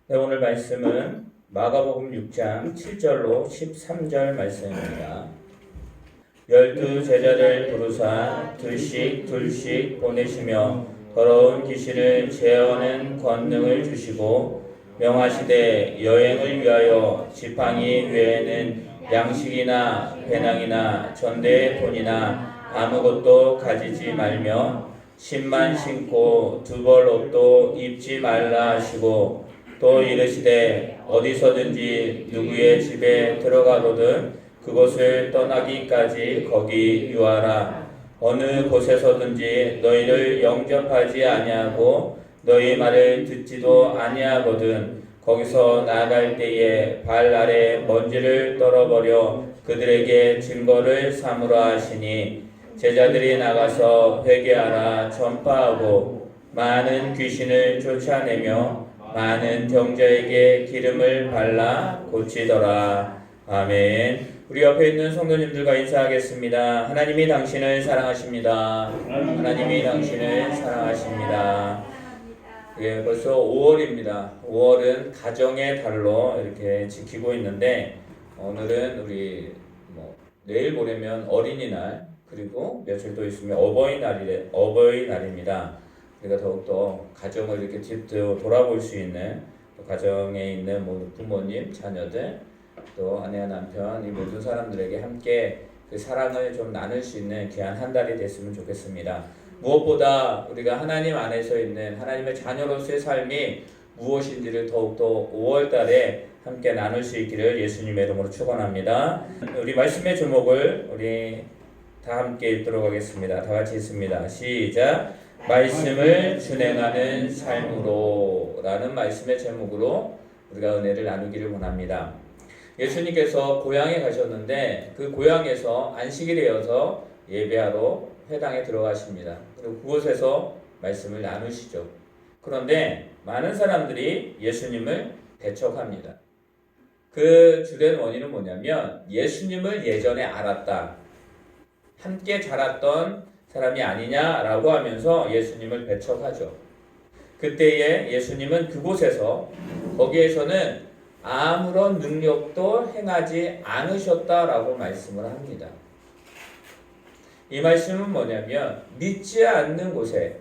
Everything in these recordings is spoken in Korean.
네, 오늘 말씀은 마가복음 6장 7절로 13절 말씀입니다. 12제자를 부르사 둘씩 보내시며 더러운 귀신을 제어하는 권능을 주시고 명하시되 여행을 위하여 지팡이 외에는 양식이나 배낭이나 전대의 돈이나 아무것도 가지지 말며 신만 신고 두벌 옷도 입지 말라 하시고 또 이르시되 어디서든지 누구의 집에 들어가거든 그곳을 떠나기까지 거기 유하라. 어느 곳에서든지 너희를 영접하지 아니하고 너희 말을 듣지도 아니하거든 거기서 나아갈 때에 발 아래 먼지를 떨어버려 그들에게 증거를 삼으라 하시니 제자들이 나가서 회개하라 전파하고 많은 귀신을 쫓아내며 많은 병자에게 기름을 발라 고치더라. 아멘. 우리 옆에 있는 성도님들과 인사하겠습니다. 하나님이 당신을 사랑하십니다. 하나님이 당신을 사랑하십니다. 예, 벌써 5월입니다. 5월은 가정의 달로 이렇게 지키고 있는데 오늘은 우리 내일 모레면 어린이날 그리고 며칠 더 있으면 어버이날입니다. 우리가 더욱더 가정을 이렇게 돌아볼 수 있는 가정에 있는 부모님, 자녀들, 또 아내와 남편 이 모든 사람들에게 함께 그 사랑을 좀 나눌 수 있는 귀한 한 달이 됐으면 좋겠습니다. 무엇보다 우리가 하나님 안에서 있는 하나님의 자녀로서의 삶이 무엇인지를 더욱더 5월달에 함께 나눌 수 있기를 예수님의 이름으로 축원합니다. 우리 말씀의 제목을 우리 다 함께 읽도록 하겠습니다. 다 같이 읽습니다. 시작. 말씀을 준행하는 삶으로 라는 말씀의 제목으로 우리가 은혜를 나누기를 원합니다. 예수님께서 고향에 가셨는데 그 고향에서 안식이 되어서 예배하러 회당에 들어가십니다. 그리고 그곳에서 말씀을 나누시죠. 그런데 많은 사람들이 예수님을 배척합니다. 그 주된 원인은 뭐냐면 예수님을 예전에 알았다. 함께 자랐던 사람이 아니냐라고 하면서 예수님을 배척하죠. 그때에 예수님은 그곳에서 거기에서는 아무런 능력도 행하지 않으셨다라고 말씀을 합니다. 이 말씀은 뭐냐면 믿지 않는 곳에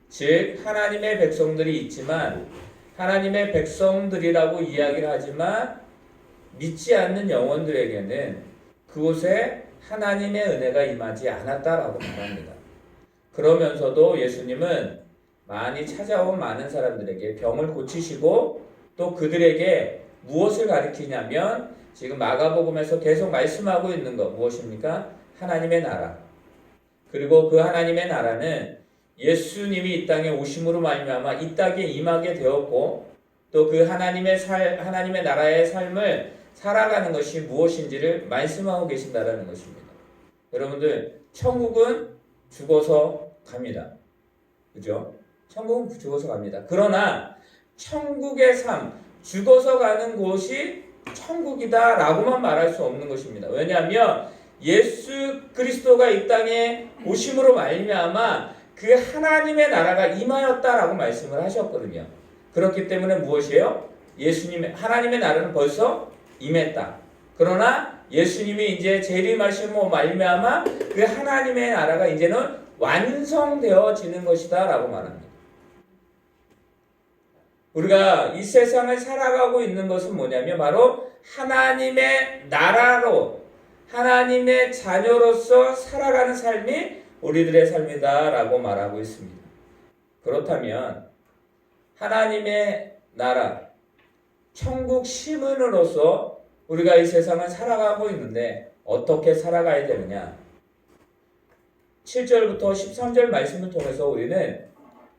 즉 하나님의 백성들이 있지만 하나님의 백성들이라고 이야기를 하지만 믿지 않는 영혼들에게는 그곳에 하나님의 은혜가 임하지 않았다라고 말합니다. 그러면서도 예수님은 많이 찾아온 많은 사람들에게 병을 고치시고 또 그들에게 무엇을 가르치냐면 지금 마가복음에서 계속 말씀하고 있는 것 무엇입니까? 하나님의 나라. 그리고 그 하나님의 나라는 예수님이 이 땅에 오심으로 말미암아 이 땅에 임하게 되었고 또 그 하나님의 나라의 삶을 살아가는 것이 무엇인지를 말씀하고 계신다라는 것입니다. 여러분들 천국은 죽어서 갑니다. 그죠? 천국은 죽어서 갑니다. 그러나 천국의 삶, 죽어서 가는 곳이 천국이다라고만 말할 수 없는 것입니다. 왜냐하면 예수 그리스도가 이 땅에 오심으로 말미암아 그 하나님의 나라가 임하였다라고 말씀을 하셨거든요. 그렇기 때문에 무엇이에요? 하나님의 나라는 벌써 임했다. 그러나 예수님이 이제 재림하심으로 말미암아 그 하나님의 나라가 이제는 완성되어지는 것이다라고 말합니다. 우리가 이 세상을 살아가고 있는 것은 뭐냐면 바로 하나님의 나라로 하나님의 자녀로서 살아가는 삶이 우리들의 삶이다라고 말하고 있습니다. 그렇다면 하나님의 나라, 천국 시민으로서 우리가 이 세상을 살아가고 있는데 어떻게 살아가야 되느냐? 7절부터 13절 말씀을 통해서 우리는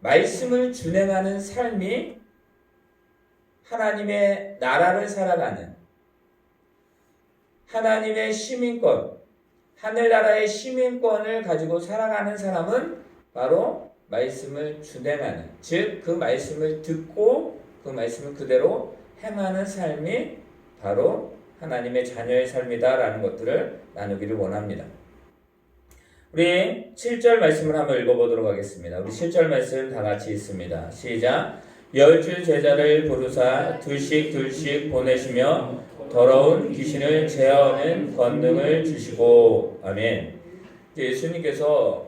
말씀을 준행하는 삶이 하나님의 나라를 살아가는 하나님의 시민권, 하늘나라의 시민권을 가지고 살아가는 사람은 바로 말씀을 준행하는, 즉 그 말씀을 듣고 그 말씀을 그대로 행하는 삶이 바로 하나님의 자녀의 삶이다라는 것들을 나누기를 원합니다. 우리 7절 말씀을 한번 읽어보도록 하겠습니다. 우리 7절 말씀 다 같이 읽습니다. 시작. 열주 제자를 부르사 둘씩 보내시며 더러운 귀신을 제어하는 권능을 주시고. 아멘. 예수님께서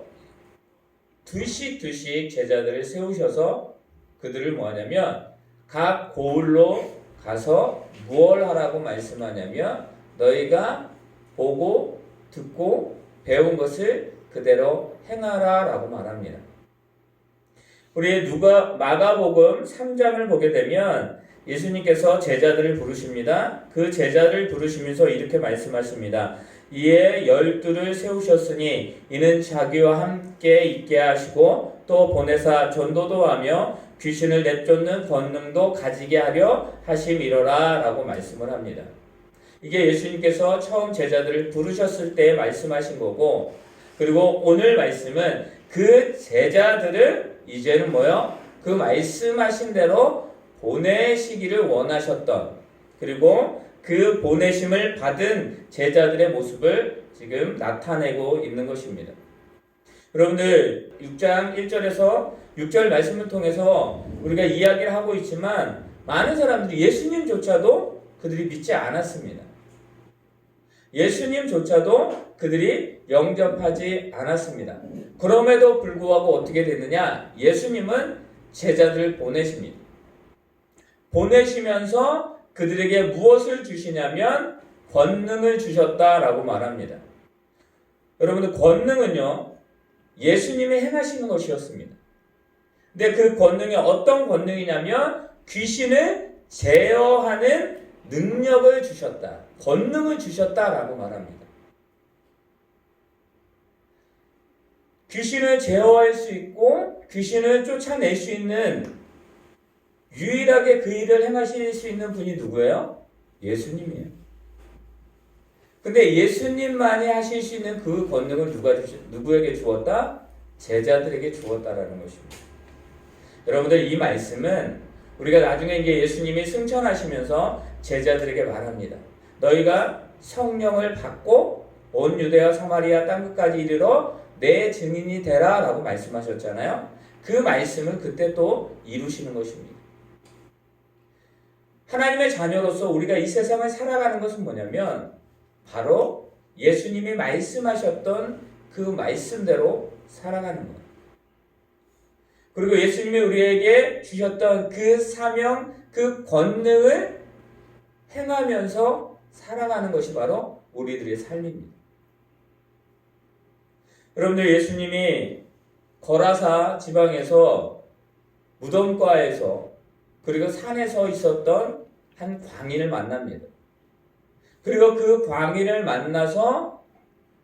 둘씩 제자들을 세우셔서 그들을 뭐하냐면 각 고을로 가서 무엇을 하라고 말씀하냐면 너희가 보고 듣고 배운 것을 그대로 행하라 라고 말합니다. 우리 마가복음 3장을 보게 되면 예수님께서 제자들을 부르십니다. 그 제자를 부르시면서 이렇게 말씀하십니다. 이에 12를 세우셨으니 이는 자기와 함께 있게 하시고 또 보내사 전도도 하며 귀신을 내쫓는 권능도 가지게 하려 하심이로라 라고 말씀을 합니다. 이게 예수님께서 처음 제자들을 부르셨을 때 말씀하신 거고, 그리고 오늘 말씀은 그 제자들을 이제는 그 말씀하신 대로 보내시기를 원하셨던, 그리고 그 보내심을 받은 제자들의 모습을 지금 나타내고 있는 것입니다. 여러분들 6장 1절에서 6절 말씀을 통해서 우리가 이야기를 하고 있지만 많은 사람들이 예수님조차도 그들이 믿지 않았습니다. 예수님조차도 그들이 영접하지 않았습니다. 그럼에도 불구하고 어떻게 됐느냐? 예수님은 제자들을 보내십니다. 보내시면서 그들에게 무엇을 주시냐면 권능을 주셨다라고 말합니다. 여러분들 권능은요, 예수님이 행하시는 것이었습니다. 근데 그 권능이 어떤 권능이냐면 귀신을 제어하는 능력을 주셨다. 권능을 주셨다라고 말합니다. 귀신을 제어할 수 있고 귀신을 쫓아낼 수 있는, 유일하게 그 일을 행하실 수 있는 분이 누구예요? 예수님이에요. 근데 예수님만이 하실 수 있는 그 권능을 누구에게 주었다? 제자들에게 주었다라는 것입니다. 여러분들 이 말씀은 우리가 나중에 이제 예수님이 승천하시면서 제자들에게 말합니다. 너희가 성령을 받고 온 유대와 사마리아 땅끝까지 이르러 내 증인이 되라 라고 말씀하셨잖아요. 그 말씀을 그때 또 이루시는 것입니다. 하나님의 자녀로서 우리가 이 세상을 살아가는 것은 뭐냐면 바로 예수님이 말씀하셨던 그 말씀대로 살아가는 것. 그리고 예수님이 우리에게 주셨던 그 사명, 그 권능을 행하면서 살아가는 것이 바로 우리들의 삶입니다. 여러분들 예수님이 거라사 지방에서 무덤가에서 그리고 산에 서 있었던 한 광인을 만납니다. 그리고 그 광인을 만나서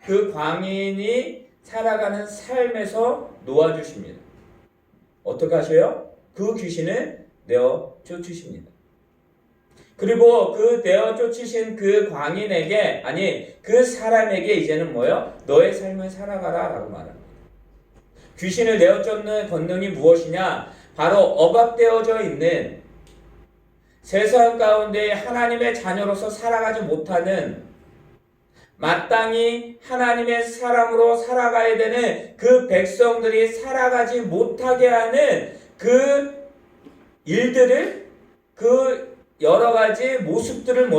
그 광인이 살아가는 삶에서 놓아주십니다. 어떻게 하셔요? 그 귀신을 내어 쫓으십니다. 그리고 그 내어 쫓으신 그 광인에게, 아니 그 사람에게 이제는 뭐예요? 너의 삶을 살아가라 라고 말합니다. 귀신을 내어 쫓는 권능이 무엇이냐? 바로 억압되어져 있는, 세상 가운데 하나님의 자녀로서 살아가지 못하는, 마땅히 하나님의 사람으로 살아가야 되는 그 백성들이 살아가지 못하게 하는 그 일들을, 그 여러 가지 모습들을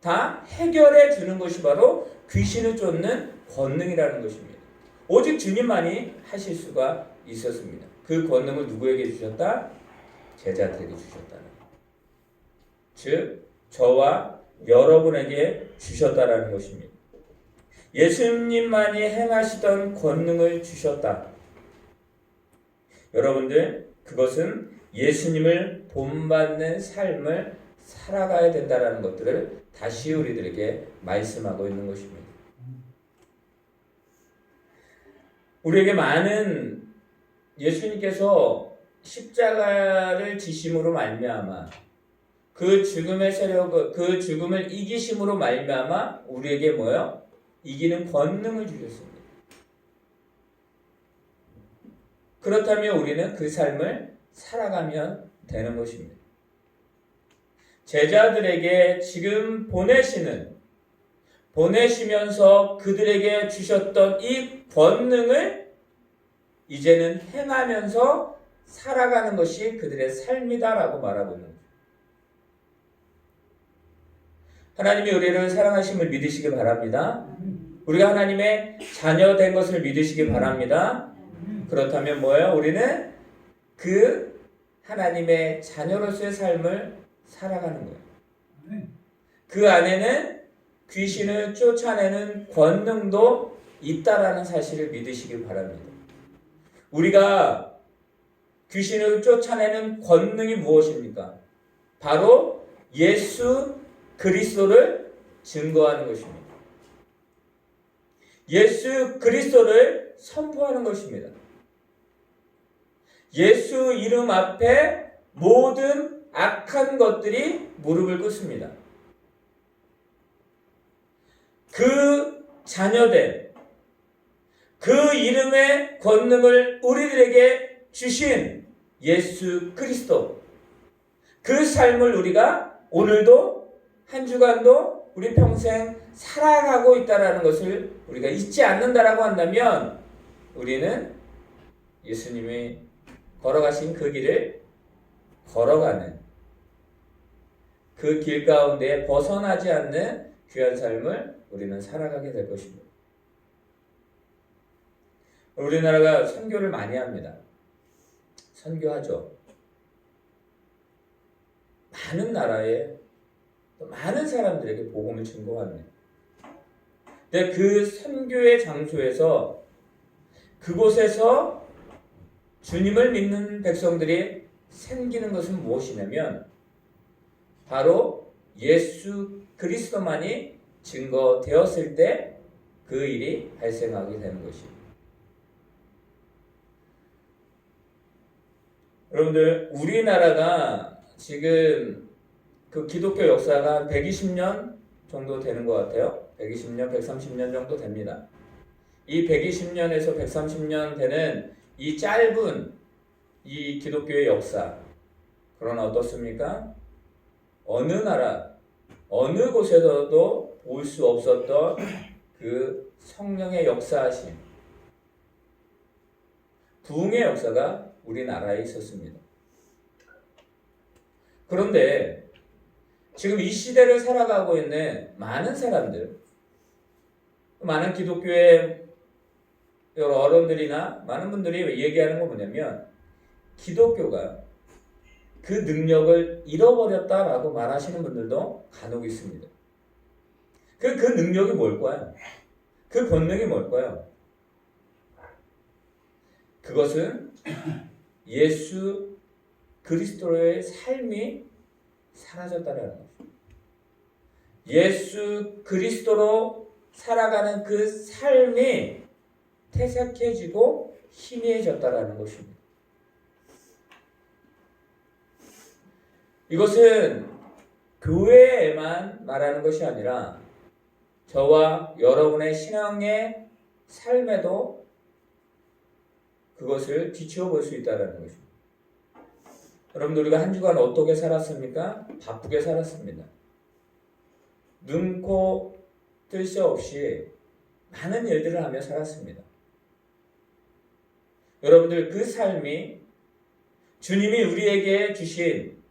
다 해결해 주는 것이 바로 귀신을 쫓는 권능이라는 것입니다. 오직 주님만이 하실 수가 있었습니다. 그 권능을 누구에게 주셨다? 제자들에게 주셨다는 것. 즉 저와 여러분에게 주셨다라는 것입니다. 예수님만이 행하시던 권능을 주셨다. 여러분들 그것은 예수님을 본받는 삶을 살아가야 된다는 것들을 다시 우리들에게 말씀하고 있는 것입니다. 우리에게 많은 예수님께서 십자가를 지심으로 말미암아 그 죽음의 세력을, 그 죽음을 이기심으로 말미암아 우리에게 이기는 권능을 주셨습니다. 그렇다면 우리는 그 삶을 살아가면 되는 것입니다. 제자들에게 지금 보내시면서 그들에게 주셨던 이 권능을 이제는 행하면서 살아가는 것이 그들의 삶이다라고 말하고 있는 거죠. 하나님이 우리를 사랑하심을 믿으시기 바랍니다. 우리가 하나님의 자녀 된 것을 믿으시기 바랍니다. 그렇다면 뭐예요? 우리는 그 하나님의 자녀로서의 삶을 살아가는 거예요. 그 안에는 귀신을 쫓아내는 권능도 있다라는 사실을 믿으시기 바랍니다. 우리가 귀신을 쫓아내는 권능이 무엇입니까? 바로 예수 그리스도를 증거하는 것입니다. 예수 그리스도를 선포하는 것입니다. 예수 이름 앞에 모든 악한 것들이 무릎을 꿇습니다. 그 자녀된 그 이름의 권능을 우리들에게 주신 예수 그리스도, 그 삶을 우리가 오늘도 한 주간도 우리 평생 살아가고 있다는 것을 우리가 잊지 않는다라고 한다면 우리는 예수님이 걸어가신 그 길을 걸어가는, 그 길 가운데 벗어나지 않는 귀한 삶을 우리는 살아가게 될 것입니다. 우리나라가 선교를 많이 합니다. 선교하죠. 많은 나라에 많은 사람들에게 복음을 증거합니다. 근데 그 선교의 장소에서, 그곳에서 주님을 믿는 백성들이 생기는 것은 무엇이냐면 바로 예수 그리스도만이 증거되었을 때 그 일이 발생하게 되는 것입니다. 여러분들, 우리나라가 지금 그 기독교 역사가 한 120년 정도 되는 것 같아요. 120년, 130년 정도 됩니다. 이 120년에서 130년 되는 이 짧은 이 기독교의 역사, 그러나 어떻습니까? 어느 나라, 어느 곳에서도 볼 수 없었던 그 성령의 역사하심, 부흥의 역사가 우리나라에 있었습니다. 그런데 지금 이 시대를 살아가고 있는 많은 사람들, 많은 기독교의 여러 어른들이나 많은 분들이 얘기하는 건 뭐냐면 기독교가 그 능력을 잃어버렸다라고 말하시는 분들도 간혹 있습니다. 그 능력이 뭘까요? 그 권능이 뭘까요? 그것은 예수 그리스도의 삶이 사라졌다는 것입니다. 예수 그리스도로 살아가는 그 삶이 퇴색해지고 희미해졌다는 것입니다. 이것은 교회에만 말하는 것이 아니라 저와 여러분의 신앙의 삶에도 그것을 비추어 볼 수 있다는 것입니다. 여러분들, 우리가 한 주간 어떻게 살았습니까? 바쁘게 살았습니다. 눈, 코, 뜰 새 없이 많은 일들을 하며 살았습니다. 여러분들, 그 삶이 주님이 우리에게 주신,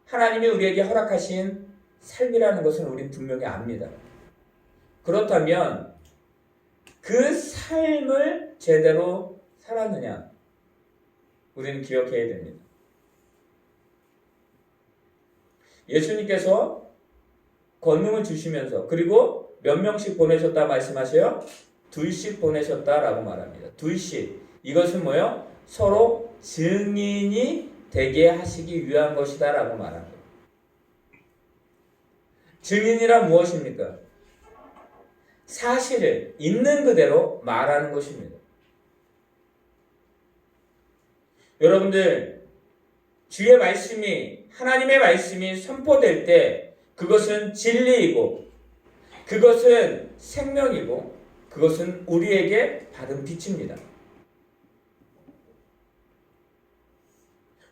하나님이 우리에게 허락하신 삶이라는 것을 우리는 분명히 압니다. 그렇다면 그 삶을 제대로 살았느냐? 우리는 기억해야 됩니다. 예수님께서 권능을 주시면서, 그리고 몇 명씩 보내셨다 말씀하세요? 둘씩 보내셨다라고 말합니다. 둘씩. 이것은 뭐예요? 서로 증인이 되게 하시기 위한 것이다라고 말합니다. 증인이란 무엇입니까? 사실을 있는 그대로 말하는 것입니다. 여러분들, 주의 말씀이, 하나님의 말씀이 선포될 때 그것은 진리이고, 그것은 생명이고, 그것은 우리에게 받은 빛입니다.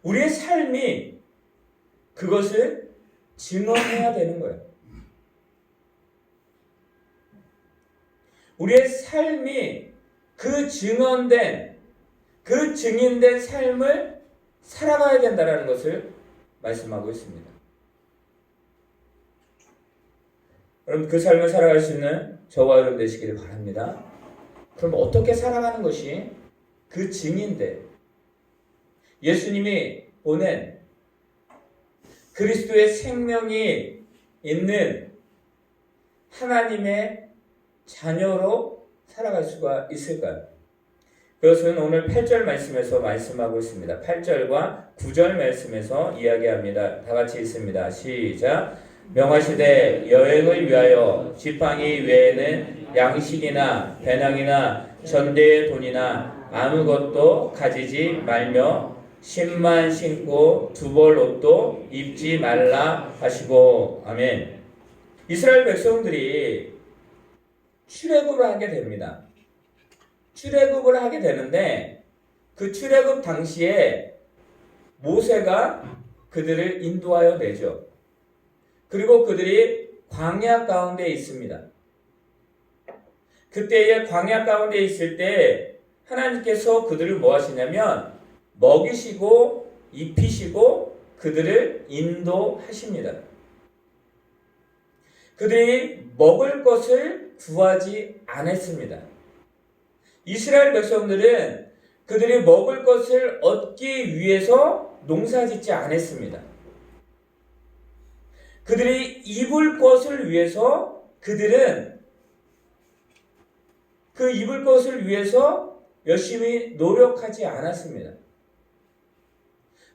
우리의 삶이 그것을 증언해야 되는 거예요. 우리의 삶이 그 증언된, 그 증인된 삶을 살아가야 된다는 것을 말씀하고 있습니다. 여러분, 그 삶을 살아갈 수 있는 저와 여러분 되시기를 바랍니다. 그럼 어떻게 살아가는 것이 그 증인데, 예수님이 보낸 그리스도의 생명이 있는 하나님의 자녀로 살아갈 수가 있을까요? 그것은 오늘 8절 말씀에서 말씀하고 있습니다. 8절과 9절 말씀에서 이야기합니다. 다 같이 읽습니다. 시작. 명하시되 여행을 위하여 지팡이 외에는 양식이나 배낭이나 전대의 돈이나 아무것도 가지지 말며 신만 신고 두 벌 옷도 입지 말라 하시고. 아멘. 이스라엘 백성들이 출애굽을 하게 됩니다. 출애굽을 하게 되는데 그 출애굽 당시에 모세가 그들을 인도하여 내죠. 그리고 그들이 광야 가운데 있습니다. 그때에 광야 가운데 있을 때 하나님께서 그들을 뭐 하시냐면 먹이시고 입히시고 그들을 인도하십니다. 그들이 먹을 것을 구하지 않았습니다. 이스라엘 백성들은 그들이 먹을 것을 얻기 위해서 농사짓지 않았습니다. 그들이 입을 것을 위해서 그들은 그 입을 것을 위해서 열심히 노력하지 않았습니다.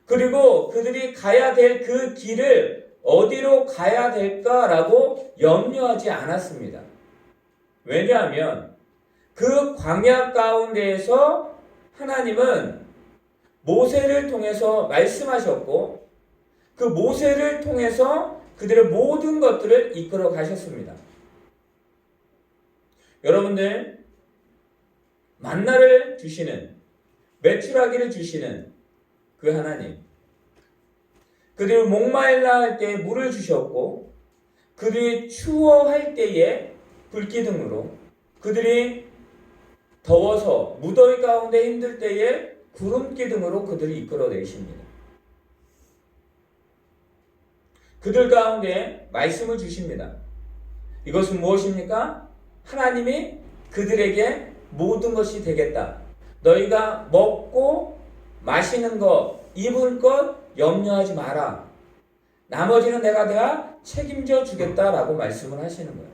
그리고 그들이 가야 될 그 길을 어디로 가야 될까라고 염려하지 않았습니다. 왜냐하면 그 광야 가운데에서 하나님은 모세를 통해서 말씀하셨고 그 모세를 통해서 그들의 모든 것들을 이끌어 가셨습니다. 여러분들, 만나를 주시는, 메추라기를 주시는 그 하나님, 그들이 목마르다 할 때에 물을 주셨고 그들이 추워할 때에 불기둥으로, 그들이 더워서 무더위 가운데 힘들 때에 구름기둥으로 그들이 이끌어내십니다. 그들 가운데 말씀을 주십니다. 이것은 무엇입니까? 하나님이 그들에게 모든 것이 되겠다. 너희가 먹고 마시는 것, 입을 것 염려하지 마라. 나머지는 내가 책임져 주겠다라고 말씀을 하시는 거예요.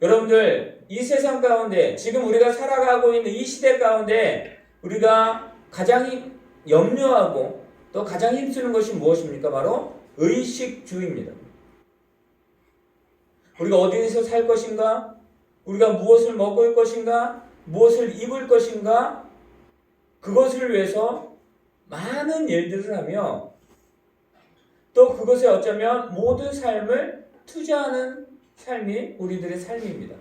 여러분들, 이 세상 가운데 지금 우리가 살아가고 있는 이 시대 가운데 우리가 가장 염려하고 또 가장 힘쓰는 것이 무엇입니까? 바로 의식주의입니다. 우리가 어디에서 살 것인가? 우리가 무엇을 먹을 것인가? 무엇을 입을 것인가? 그것을 위해서 많은 일들을 하며 또 그것에 어쩌면 모든 삶을 투자하는 삶이 우리들의 삶입니다.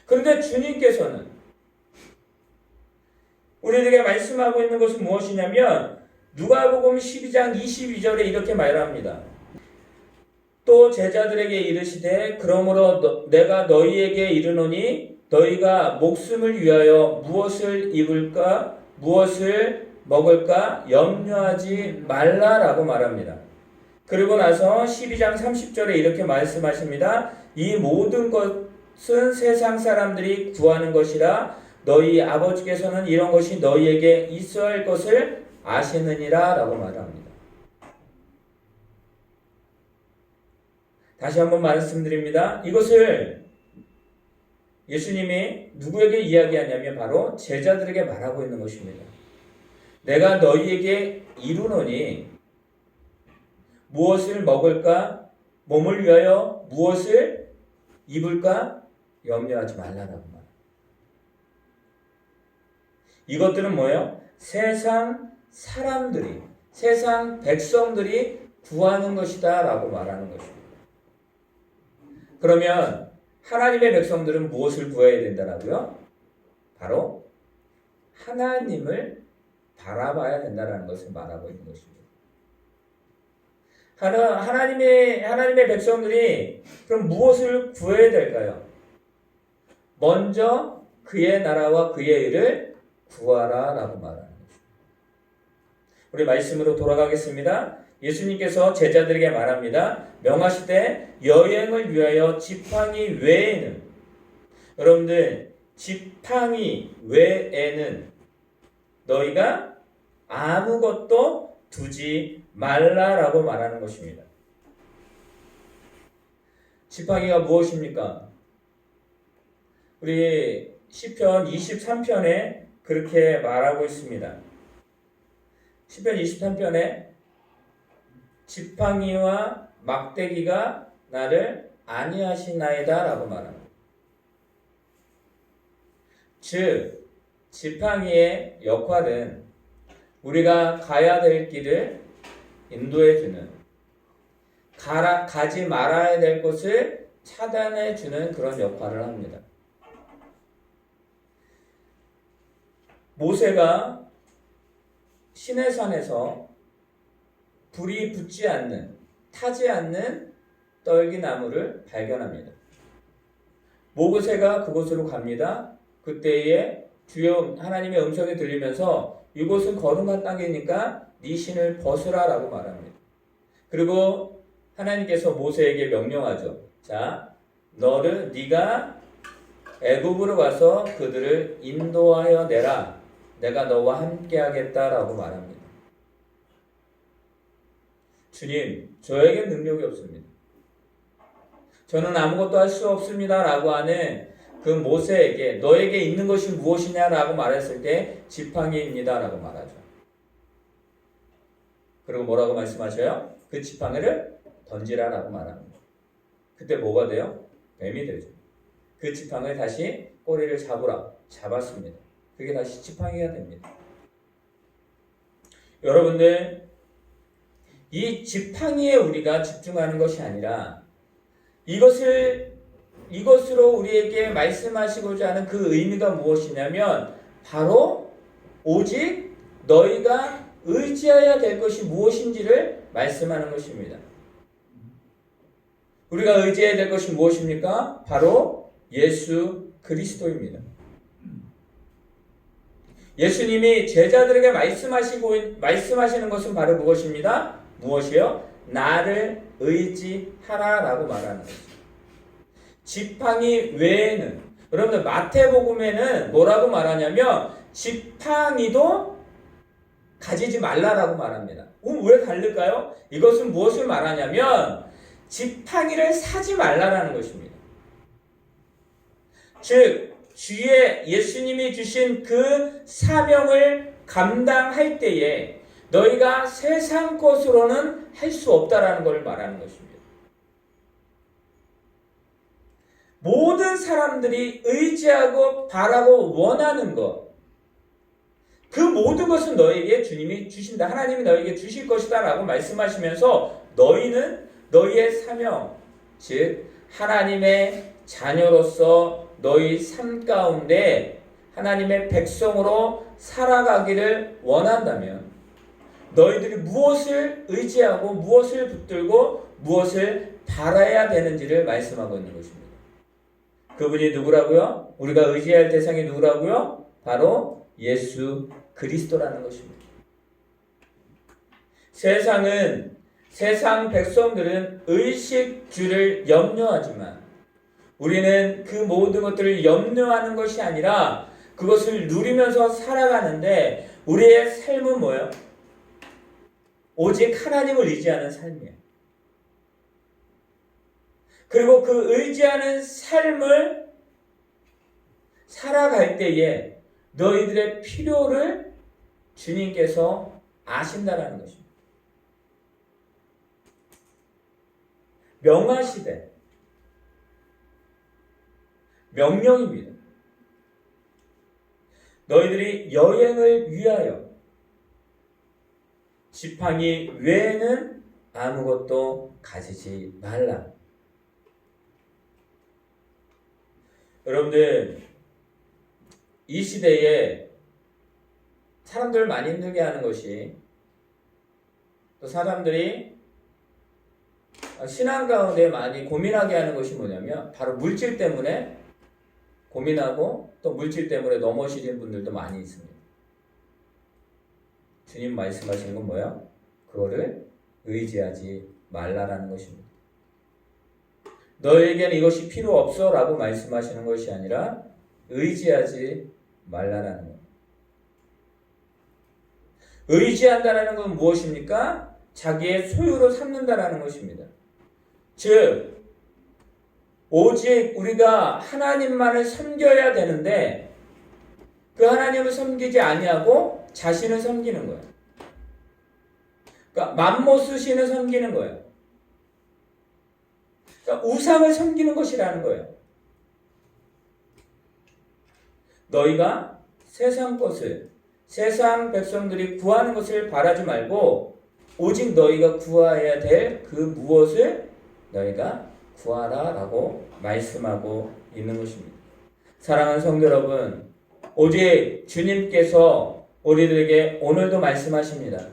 그런데 주님께서는 우리에게 말씀하고 있는 것은 무엇이냐면 누가복음 12장 22절에 이렇게 말합니다. 또 제자들에게 이르시되 그러므로 내가 너희에게 이르노니 너희가 목숨을 위하여 무엇을 입을까 무엇을 먹을까 염려하지 말라라고 말합니다. 그리고 나서 12장 30절에 이렇게 말씀하십니다. 이 모든 것은 세상 사람들이 구하는 것이라 너희 아버지께서는 이런 것이 너희에게 있어야 할 것을 아시느니라 라고 말합니다. 다시 한번 말씀드립니다. 이것을 예수님이 누구에게 이야기하냐면 바로 제자들에게 말하고 있는 것입니다. 내가 너희에게 이르노니 무엇을 먹을까? 몸을 위하여 무엇을 입을까? 염려하지 말라라고 말합니다. 이것들은 뭐예요? 세상 사람들이, 세상 백성들이 구하는 것이다 라고 말하는 것입니다. 그러면 하나님의 백성들은 무엇을 구해야 된다라고요? 바로 하나님을 바라봐야 된다라는 것을 말하고 있는 것입니다. 하나님의 백성들이 그럼 무엇을 구해야 될까요? 먼저 그의 나라와 그의 일을 구하라 라고 말하는 것입니다. 우리 말씀으로 돌아가겠습니다. 예수님께서 제자들에게 말합니다. 명하시되 여행을 위하여 지팡이 외에는, 여러분들 지팡이 외에는 너희가 아무것도 두지 말라라고 말하는 것입니다. 지팡이가 무엇입니까? 우리 시편 23편에 그렇게 말하고 있습니다. 시편 23편에 지팡이와 막대기가 나를 안위하시나이다 라고 말합니다. 즉 지팡이의 역할은 우리가 가야 될 길을 인도해주는, 가지 말아야 될 것을 차단해주는 그런 역할을 합니다. 모세가 시내산에서 불이 붙지 않는, 타지 않는 떨기나무를 발견합니다. 모세가 그곳으로 갑니다. 그때에 주여 하나님의 음성이 들리면서 이곳은 거룩한 땅이니까 네 신을 벗으라 라고 말합니다. 그리고 하나님께서 모세에게 명령하죠. 자, 네가 애굽으로 가서 그들을 인도하여 내라. 내가 너와 함께 하겠다라고 말합니다. 주님, 저에겐 능력이 없습니다. 저는 아무것도 할 수 없습니다 라고 하는 그 모세에게 너에게 있는 것이 무엇이냐라고 말했을 때 지팡이입니다 라고 말하죠. 그리고 뭐라고 말씀하셔요? 그 지팡이를 던지라 라고 말합니다. 그때 뭐가 돼요? 뱀이 되죠. 그 지팡이를 다시 꼬리를 잡았습니다. 그게 다시 지팡이가 됩니다. 여러분들, 이 지팡이에 우리가 집중하는 것이 아니라 이것으로 우리에게 말씀하시고자 하는 그 의미가 무엇이냐면 바로 오직 너희가 의지해야 될 것이 무엇인지를 말씀하는 것입니다. 우리가 의지해야 될 것이 무엇입니까? 바로 예수 그리스도입니다. 예수님이 제자들에게 말씀하시는 것은 바로 무엇입니다? 무엇이요? 나를 의지하라라고 말하는 것입니다. 지팡이 외에는, 여러분들 마태복음에는 뭐라고 말하냐면 지팡이도 가지지 말라라고 말합니다. 왜 다를까요? 이것은 무엇을 말하냐면 지팡이를 사지 말라라는 것입니다. 즉 주의 예수님이 주신 그 사명을 감당할 때에 너희가 세상 것으로는 할 수 없다라는 걸 말하는 것입니다. 모든 사람들이 의지하고 바라고 원하는 것, 그 모든 것은 너에게 주님이 주신다. 하나님이 너에게 주실 것이다 라고 말씀하시면서 너희는 너희의 사명, 즉 하나님의 자녀로서 너희 삶 가운데 하나님의 백성으로 살아가기를 원한다면 너희들이 무엇을 의지하고 무엇을 붙들고 무엇을 바라야 되는지를 말씀하고 있는 것입니다. 그분이 누구라고요? 우리가 의지할 대상이 누구라고요? 바로 예수 그리스도라는 것입니다. 세상 백성들은 의식주를 염려하지만 우리는 그 모든 것들을 염려하는 것이 아니라 그것을 누리면서 살아가는데 우리의 삶은 뭐예요? 오직 하나님을 의지하는 삶이에요. 그리고 그 의지하는 삶을 살아갈 때에 너희들의 필요를 주님께서 아신다라는 것입니다. 명하시되 명령입니다. 너희들이 여행을 위하여 지팡이 외에는 아무것도 가지지 말라. 여러분들, 이 시대에 사람들을 많이 힘들게 하는 것이, 또 사람들이 신앙 가운데 많이 고민하게 하는 것이 뭐냐면 바로 물질 때문에 고민하고 또 물질 때문에 넘어지는 분들도 많이 있습니다. 주님 말씀하시는 건 뭐예요? 그거를 의지하지 말라라는 것입니다. 너에게는 이것이 필요 없어 라고 말씀하시는 것이 아니라 의지하지 말라라는 거예요. 의지한다라는 건 무엇입니까? 자기의 소유로 삼는다라는 것입니다. 즉 오직 우리가 하나님만을 섬겨야 되는데 그 하나님을 섬기지 아니하고 자신을 섬기는 거예요. 그러니까 맘모스 신을 섬기는 거예요. 그러니까 우상을 섬기는 것이라는 거예요. 너희가 세상 것을, 세상 백성들이 구하는 것을 바라지 말고 오직 너희가 구해야 될 그 무엇을 너희가 구하라 라고 말씀하고 있는 것입니다. 사랑하는 성도 여러분, 오직 주님께서 우리들에게 오늘도 말씀하십니다.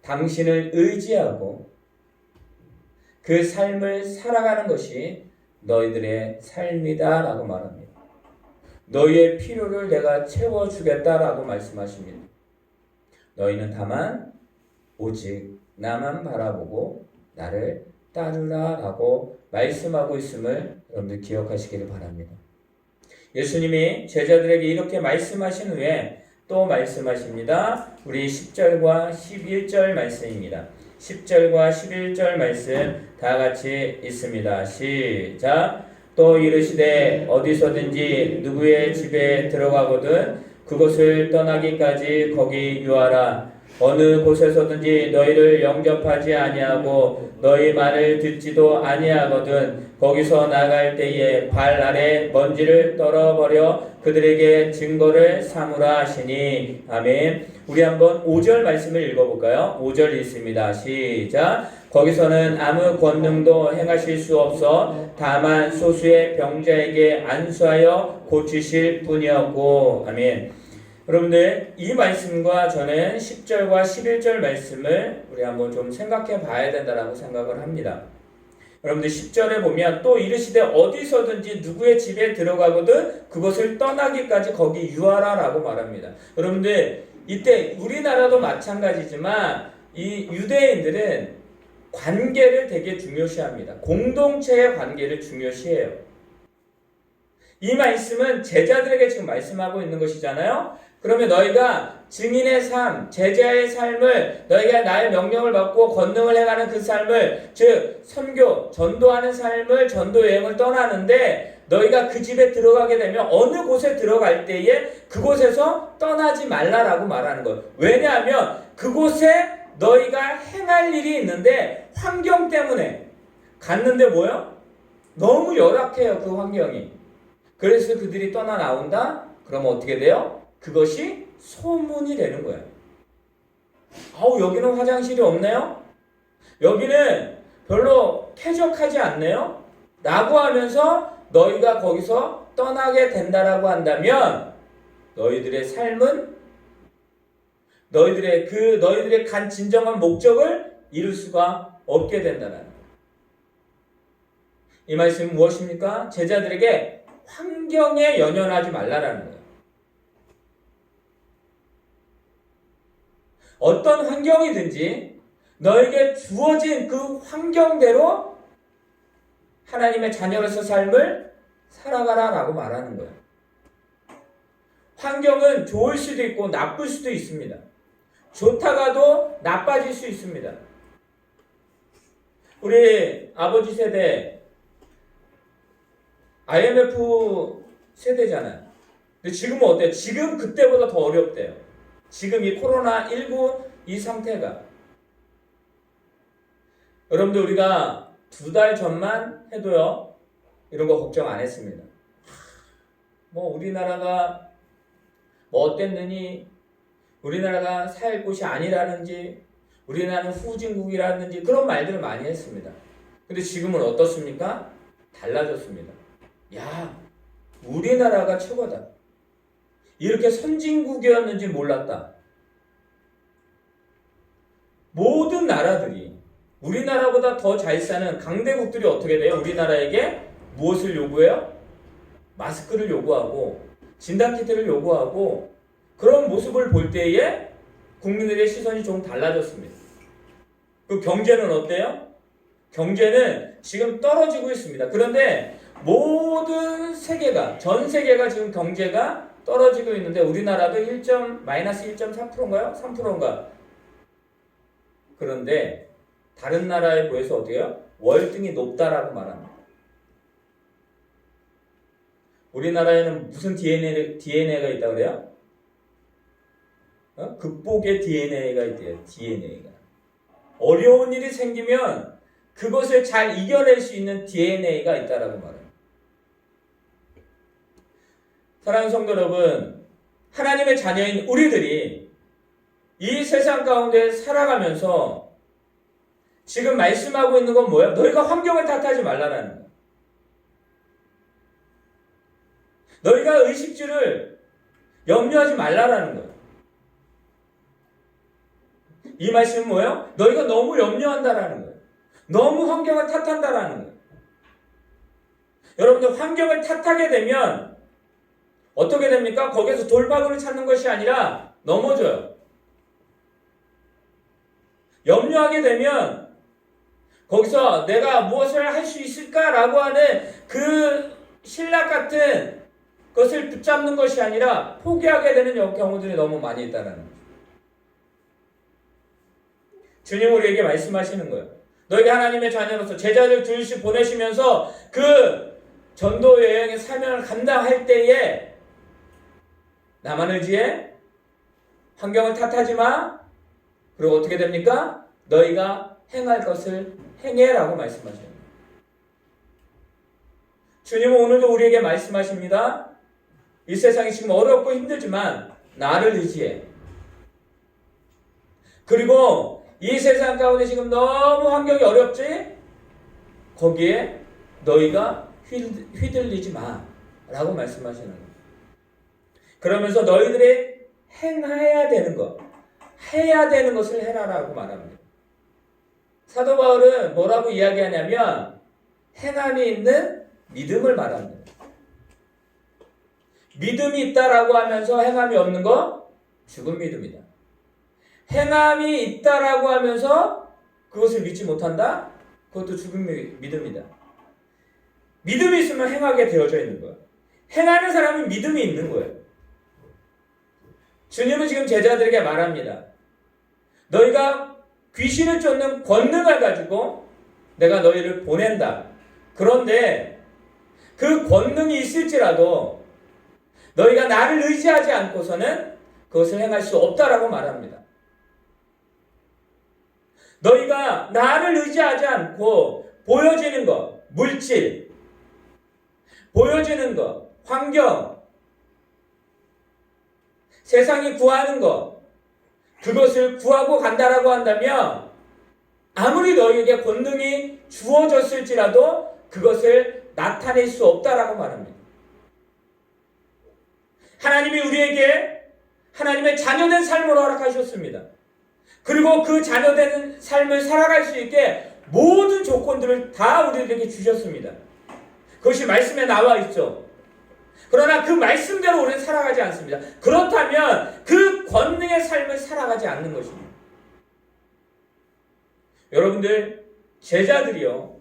당신을 의지하고 그 삶을 살아가는 것이 너희들의 삶이다 라고 말합니다. 너희의 필요를 내가 채워주겠다 라고 말씀하십니다. 너희는 다만 오직 나만 바라보고 나를 따르라 라고 말씀하고 있음을 여러분들 기억하시기를 바랍니다. 예수님이 제자들에게 이렇게 말씀하신 후에 또 말씀하십니다. 우리 10절과 11절 말씀입니다. 10절과 11절 말씀 다 같이 읽습니다. 시작. 또 이르시되 어디서든지 누구의 집에 들어가거든 그곳을 떠나기까지 거기 유하라. 어느 곳에서든지 너희를 영접하지 아니하고 너희 말을 듣지도 아니하거든 거기서 나갈 때에 발 아래 먼지를 떨어버려 그들에게 증거를 삼으라 하시니. 아멘. 우리 한번 5절 말씀을 읽어볼까요? 5절 읽습니다. 시작. 거기서는 아무 권능도 행하실 수 없어 다만 소수의 병자에게 안수하여 고치실 뿐이었고. 아멘. 여러분들 이 말씀과 저는 10절과 11절 말씀을 우리 한번 좀 생각해 봐야 된다라고 생각을 합니다. 여러분들 10절에 보면 또 이르시되 어디서든지 누구의 집에 들어가거든 그것을 떠나기까지 거기 유하라 라고 말합니다. 여러분들 이때 우리나라도 마찬가지지만 이 유대인들은 관계를 되게 중요시합니다. 공동체의 관계를 중요시해요. 이 말씀은 제자들에게 지금 말씀하고 있는 것이잖아요. 그러면 너희가 증인의 삶, 제자의 삶을 너희가 나의 명령을 받고 권능을 행하는 그 삶을 즉 선교, 전도하는 삶을 전도 여행을 떠나는데 너희가 그 집에 들어가게 되면 어느 곳에 들어갈 때에 그곳에서 떠나지 말라라고 말하는 거예요. 왜냐하면 그곳에 너희가 행할 일이 있는데 환경 때문에 갔는데 뭐요? 너무 열악해요. 그 환경이. 그래서 그들이 떠나 나온다? 그러면 어떻게 돼요? 그것이 소문이 되는 거예요. 아우 여기는 화장실이 없네요? 여기는 별로 쾌적하지 않네요? 라고 하면서 너희가 거기서 떠나게 된다라고 한다면 너희들의 삶은 너희들의 간 진정한 목적을 이룰 수가 없게 된다는 거예요. 이 말씀은 무엇입니까? 제자들에게 환경에 연연하지 말라라는 거예요. 어떤 환경이든지 너에게 주어진 그 환경대로 하나님의 자녀로서 삶을 살아가라 라고 말하는 거예요. 환경은 좋을 수도 있고 나쁠 수도 있습니다. 좋다가도 나빠질 수 있습니다. 우리 아버지 세대 IMF 세대잖아요. 근데 지금은 어때요? 지금 그때보다 더 어렵대요. 지금 이 코로나19 이 상태가. 여러분들 우리가 2달 전만 해도요. 이런 거 걱정 안 했습니다. 뭐 우리나라가 뭐 어땠느니 우리나라가 살 곳이 아니라는지 우리나라는 후진국이라는지 그런 말들을 많이 했습니다. 근데 지금은 어떻습니까? 달라졌습니다. 야, 우리나라가 최고다. 이렇게 선진국이었는지 몰랐다. 모든 나라들이 우리나라보다 더 잘 사는 강대국들이 어떻게 돼요? 우리나라에게 무엇을 요구해요? 마스크를 요구하고 진단키트를 요구하고 그런 모습을 볼 때에 국민들의 시선이 조금 달라졌습니다. 그 경제는 어때요? 경제는 지금 떨어지고 있습니다. 그런데 모든 세계가, 전 세계가 지금 경제가 떨어지고 있는데 우리나라도 마이너스 1.4%인가요? 3%인가? 그런데 다른 나라에 비해서 어때요? 월등히 높다라고 말합니다. 우리나라에는 무슨 DNA가 있다고 그래요? 극복의 DNA가 있대요. DNA가. 어려운 일이 생기면 그것을 잘 이겨낼 수 있는 DNA가 있다라고 말해요. 사랑하는 성도 여러분, 하나님의 자녀인 우리들이 이 세상 가운데 살아가면서 지금 말씀하고 있는 건 뭐예요? 너희가 환경을 탓하지 말라라는 거예요. 너희가 의식주를 염려하지 말라라는 거예요. 이 말씀은 뭐예요? 너희가 너무 염려한다라는 거예요. 너무 환경을 탓한다라는 거예요. 여러분들 환경을 탓하게 되면 어떻게 됩니까? 거기에서 돌파구를 찾는 것이 아니라 넘어져요. 염려하게 되면 거기서 내가 무엇을 할 수 있을까라고 하는 그 신락 같은 것을 붙잡는 것이 아니라 포기하게 되는 경우들이 너무 많이 있다는 거예요. 주님 우리에게 말씀하시는 거예요. 너희가 하나님의 자녀로서 제자들 둘씩 보내시면서 그 전도 여행의 사명을 감당할 때에 나만 의지해? 환경을 탓하지 마? 그리고 어떻게 됩니까? 너희가 행할 것을 행해라고 말씀하셔요. 주님은 오늘도 우리에게 말씀하십니다. 이 세상이 지금 어렵고 힘들지만 나를 의지해. 그리고 이 세상 가운데 지금 너무 환경이 어렵지? 거기에 너희가 휘둘리지 마 라고 말씀하시는 거예요. 그러면서 너희들이 행해야 되는 것, 해야 되는 것을 해라라고 말합니다. 사도 바울은 뭐라고 이야기하냐면 행함이 있는 믿음을 말합니다. 믿음이 있다라고 하면서 행함이 없는 거 죽은 믿음이다. 행함이 있다라고 하면서 그것을 믿지 못한다? 그것도 죽은 믿음이다. 믿음이 있으면 행하게 되어져 있는 거야. 행하는 사람은 믿음이 있는 거예요. 주님은 지금 제자들에게 말합니다. 너희가 귀신을 쫓는 권능을 가지고 내가 너희를 보낸다. 그런데 그 권능이 있을지라도 너희가 나를 의지하지 않고서는 그것을 행할 수 없다라고 말합니다. 너희가 나를 의지하지 않고 보여지는 것, 물질, 보여지는 것, 환경, 세상이 구하는 것, 그것을 구하고 간다라고 한다면 아무리 너희에게 권능이 주어졌을지라도 그것을 나타낼 수 없다라고 말합니다. 하나님이 우리에게 하나님의 자녀된 삶을 허락하셨습니다. 그리고 그 자녀된 삶을 살아갈 수 있게 모든 조건들을 다 우리에게 주셨습니다. 그것이 말씀에 나와 있죠. 그러나 그 말씀대로 우리는 살아가지 않습니다. 그렇다면 그 권능의 삶을 살아가지 않는 것입니다. 여러분들 제자들이요,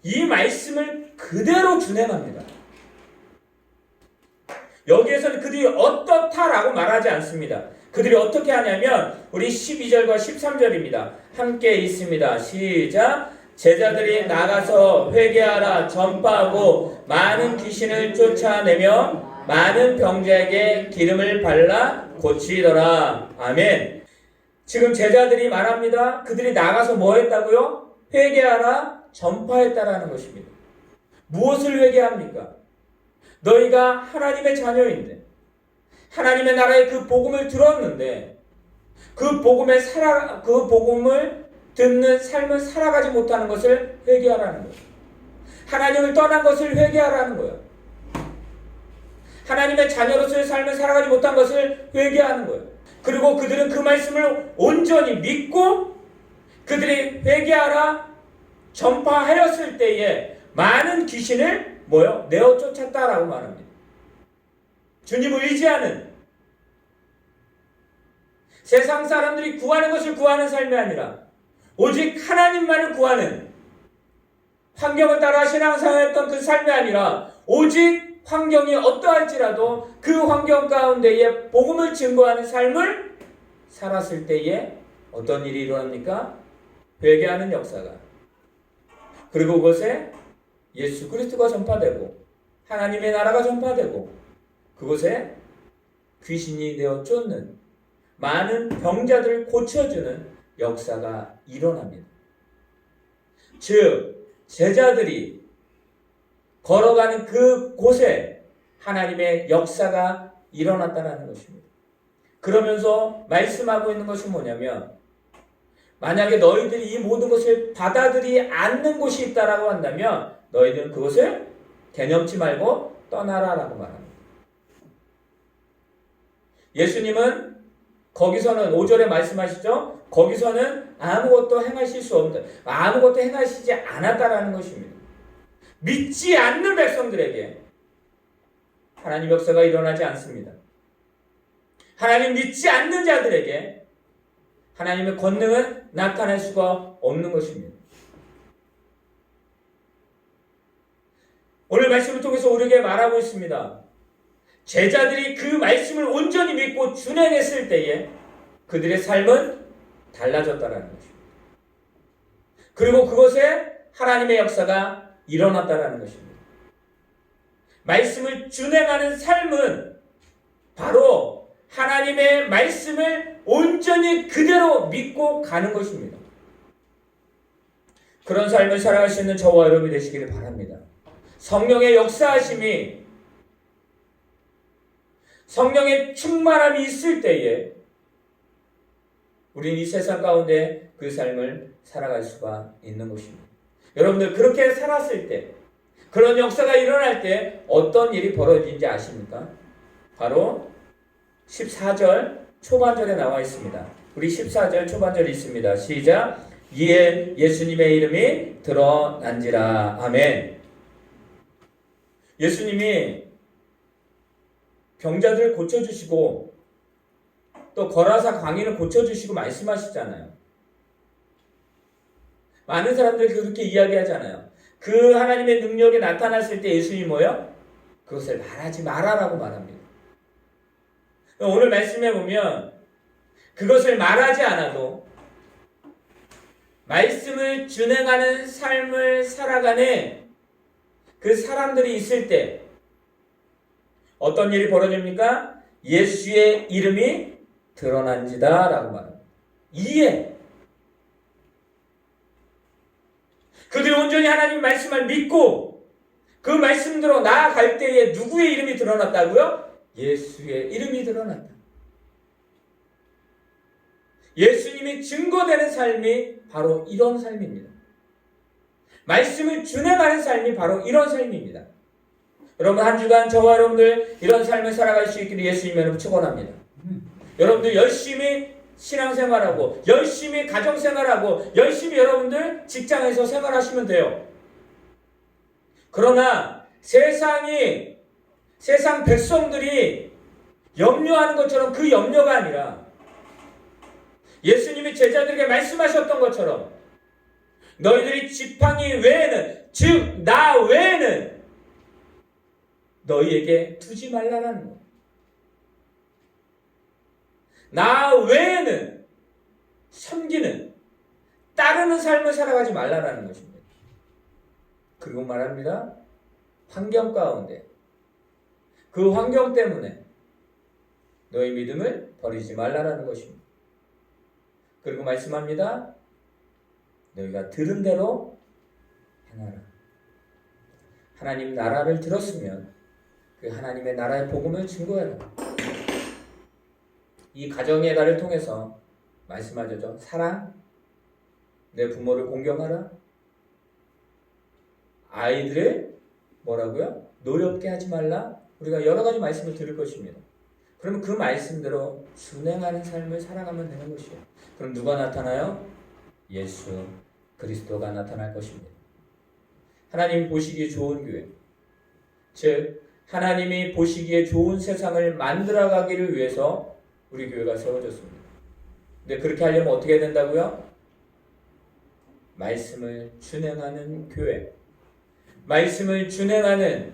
이 말씀을 그대로 준행합니다. 여기에서는 그들이 어떻다라고 말하지 않습니다. 그들이 어떻게 하냐면 우리 12절과 13절입니다. 함께 있습니다. 시작. 제자들이 나가서 회개하라 전파하고 많은 귀신을 쫓아내며 많은 병자에게 기름을 발라 고치더라. 아멘. 지금 제자들이 말합니다. 그들이 나가서 뭐 했다고요? 회개하라 전파했다라는 것입니다. 무엇을 회개합니까? 너희가 하나님의 자녀인데 하나님의 나라의 그 복음을 들었는데 그 복음을 듣는 삶을 살아가지 못하는 것을 회개하라는 거예요. 하나님을 떠난 것을 회개하라는 거예요. 하나님의 자녀로서의 삶을 살아가지 못한 것을 회개하는 거예요. 그리고 그들은 그 말씀을 온전히 믿고 그들이 회개하라 전파하였을 때에 많은 귀신을 내어 쫓았다라고 말합니다. 주님을 의지하는 세상 사람들이 구하는 것을 구하는 삶이 아니라 오직 하나님만을 구하는, 환경을 따라 신앙생활했던 그 삶이 아니라 오직 환경이 어떠할지라도 그 환경 가운데에 복음을 증거하는 삶을 살았을 때에 어떤 일이 일어납니까? 회개하는 역사가, 그리고 그것에 예수 그리스도가 전파되고 하나님의 나라가 전파되고 그곳에 귀신이 되어 쫓는 많은 병자들을 고쳐주는 역사가 일어납니다. 즉 제자들이 걸어가는 그 곳에 하나님의 역사가 일어났다는 것입니다. 그러면서 말씀하고 있는 것이 뭐냐면, 만약에 너희들이 이 모든 것을 받아들이지 않는 곳이 있다라고 한다면 너희들은 그것을 개념치 말고 떠나라라고 말합니다. 예수님은 거기서는 5절에 말씀하시죠. 거기서는 아무것도 행하실 수 없는, 아무것도 행하시지 않았다라는 것입니다. 믿지 않는 백성들에게 하나님 역사가 일어나지 않습니다. 하나님 믿지 않는 자들에게 하나님의 권능은 나타날 수가 없는 것입니다. 오늘 말씀을 통해서 우리에게 말하고 있습니다. 제자들이 그 말씀을 온전히 믿고 준행했을 때에 그들의 삶은 달라졌다는 것입니다. 그리고 그것에 하나님의 역사가 일어났다는 것입니다. 말씀을 준행하는 삶은 바로 하나님의 말씀을 온전히 그대로 믿고 가는 것입니다. 그런 삶을 살아갈 수 있는 저와 여러분이 되시기를 바랍니다. 성령의 역사하심이, 성령의 충만함이 있을 때에 우리는 이 세상 가운데 그 삶을 살아갈 수가 있는 것입니다. 여러분들 그렇게 살았을 때, 그런 역사가 일어날 때 어떤 일이 벌어지는지 아십니까? 바로 14절 초반절에 나와 있습니다. 우리 14절 초반절 있습니다. 시작. 이에 예수님의 이름이 드러난지라. 아멘. 예수님이 병자들을 고쳐주시고 또 거라사 광인을 고쳐주시고 말씀하시잖아요. 많은 사람들이 그렇게 이야기하잖아요. 그 하나님의 능력이 나타났을 때 예수님이 뭐요? 그것을 말하지 마라라고 말합니다. 오늘 말씀해 보면 그것을 말하지 않아도 말씀을 준행하는 삶을 살아가는 그 사람들이 있을 때 어떤 일이 벌어집니까? 예수의 이름이 드러난지다 라고 말합니다. 이에 그들이 온전히 하나님 말씀을 믿고 그 말씀대로 나아갈 때에 누구의 이름이 드러났다고요? 예수의 이름이 드러났다. 예수님이 증거되는 삶이 바로 이런 삶입니다. 말씀을 준행하는 삶이 바로 이런 삶입니다. 여러분 한 주간 저와 여러분들 이런 삶을 살아갈 수 있기를 예수님 이름으로 축원합니다. 여러분들 열심히 신앙생활하고 열심히 가정생활하고 열심히 여러분들 직장에서 생활하시면 돼요. 그러나 세상 백성들이 염려하는 것처럼 그 염려가 아니라 예수님이 제자들에게 말씀하셨던 것처럼 너희들이 지팡이 외에는, 즉 나 외에는 너희에게 두지 말라라는 거예요. 나 외에는 섬기는, 따르는 삶을 살아가지 말라라는 것입니다. 그리고 말합니다. 환경 가운데 그 환경 때문에 너희 믿음을 버리지 말라라는 것입니다. 그리고 말씀합니다. 너희가 들은 대로 행하라. 하나님 나라를 들었으면 그 하나님의 나라의 복음을 증거해라. 이 가정의 달을 통해서 말씀하죠. 사랑, 내 부모를 공경하라. 아이들을 뭐라고요? 노렵게 하지 말라. 우리가 여러 가지 말씀을 들을 것입니다. 그러면 그 말씀대로 순행하는 삶을 살아가면 되는 것이에요. 그럼 누가 나타나요? 예수 그리스도가 나타날 것입니다. 하나님이 보시기에 좋은 교회, 즉 하나님이 보시기에 좋은 세상을 만들어가기를 위해서 우리 교회가 세워졌습니다. 근데 그렇게 하려면 어떻게 해야 된다고요? 말씀을 준행하는 교회, 말씀을 준행하는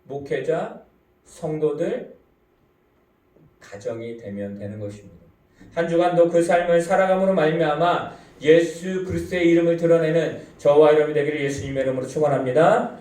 목회자, 성도들, 가정이 되면 되는 것입니다. 한 주간도 그 삶을 살아감으로 말미암아 예수 그리스도의 이름을 드러내는 저와 여러분이 되기를 예수님의 이름으로 축원합니다.